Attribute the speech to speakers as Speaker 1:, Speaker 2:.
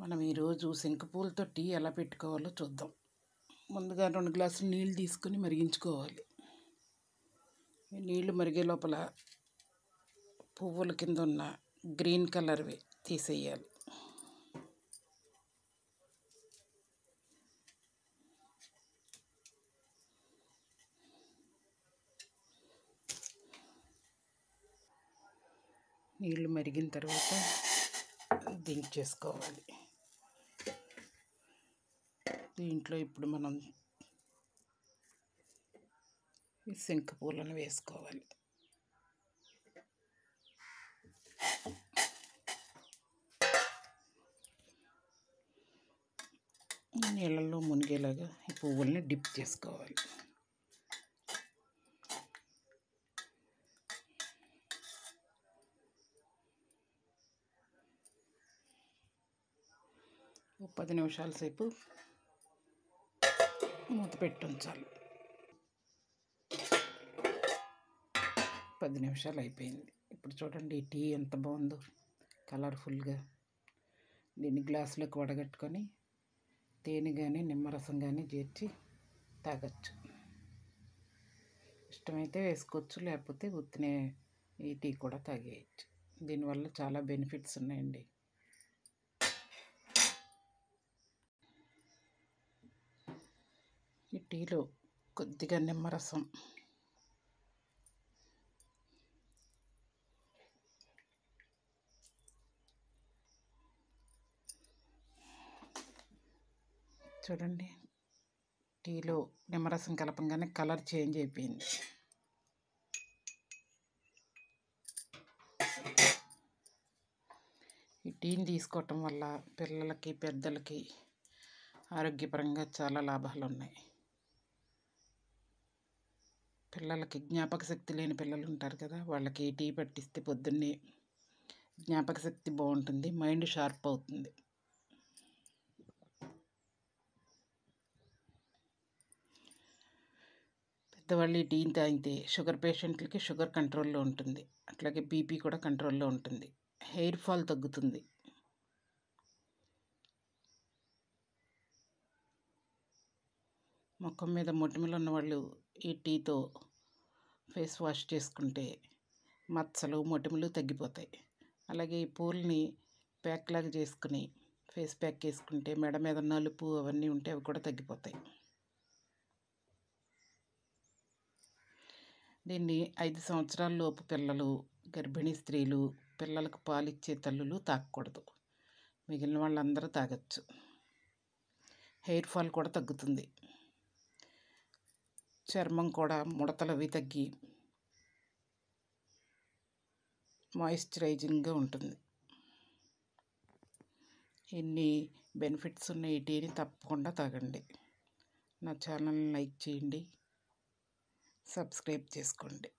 Speaker 1: మనం ఈరోజు శంకుపూలతో టీ ఎలా పెట్టుకోవాలో చూద్దాం. ముందుగా 2 గ్లాసులు నీళ్ళు తీసుకొని మరిగించుకోవాలి. ఈ నీళ్లు మరిగే లోపల పువ్వుల కింద ఉన్న గ్రీన్ కలర్వి తీసేయాలి. నీళ్లు మరిగిన తర్వాత దించేసుకోవాలి. దీంట్లో ఇప్పుడు మనం ఈ శంకుపూలను వేసుకోవాలి. నీళ్ళల్లో మునిగేలాగా ఈ పువ్వుల్ని డిప్ చేసుకోవాలి. ఓ 10 నిమిషాల సేపు మూత పెట్టి ఉంచాలి. 10 నిమిషాలు అయిపోయింది. ఇప్పుడు చూడండి ఈ టీ ఎంత బాగుందో, కలర్ఫుల్గా. దీన్ని గ్లాసులోకి వడగట్టుకొని తేనె కానీ నిమ్మరసం కానీ చేర్చి తాగొచ్చు. ఇష్టమైతే వేసుకోవచ్చు, లేకపోతే ఉత్తినే ఈ టీ కూడా తాగేయచ్చు. దీనివల్ల చాలా బెనిఫిట్స్ ఉన్నాయండి. ఈ టీలో కొద్దిగా నిమ్మరసం, చూడండి టీలో నిమ్మరసం కలపంగానే కలర్ చేంజ్ అయిపోయింది. ఈ టీని తీసుకోవటం వల్ల పిల్లలకి పెద్దలకి ఆరోగ్యపరంగా చాలా లాభాలు ఉన్నాయి. పిల్లలకి జ్ఞాపక శక్తి లేని పిల్లలు ఉంటారు కదా, వాళ్ళకి టీ పట్టిస్తే పొద్దున్నే జ్ఞాపక శక్తి బాగుంటుంది, మైండ్ షార్ప్ అవుతుంది. పెద్దవాళ్ళు ఈ టీని తాగితే షుగర్ పేషెంట్లకి షుగర్ కంట్రోల్లో ఉంటుంది, అట్లాగే బీపీ కూడా కంట్రోల్లో ఉంటుంది, హెయిర్ ఫాల్ తగ్గుతుంది. ముఖం మీద మొటిమలు ఉన్నవాళ్ళు ఈ టీతో ఫేస్ వాష్ చేసుకుంటే మచ్చలు మొటిమలు తగ్గిపోతాయి. అలాగే ఈ పూలని ప్యాక్ లాగా చేసుకుని ఫేస్ ప్యాక్ వేసుకుంటే మెడ మీద నలుపు అవన్నీ ఉంటే అవి కూడా తగ్గిపోతాయి. దీన్ని 5 సంవత్సరాల లోపు పిల్లలు, గర్భిణీ స్త్రీలు, పిల్లలకు పాలిచ్చే తల్లులు తాగకూడదు. మిగిలిన వాళ్ళందరూ తాగొచ్చు. హెయిర్ ఫాల్ కూడా తగ్గుతుంది. చర్మం కూడా ముడతలు అవి తగ్గి మాయిశ్చరైజింగ్గా ఉంటుంది. ఇన్ని బెనిఫిట్స్ ఉన్న ఈ టీని తప్పకుండా తాగండి. నా ఛానల్ని లైక్ చేయండి, సబ్స్క్రైబ్ చేసుకోండి.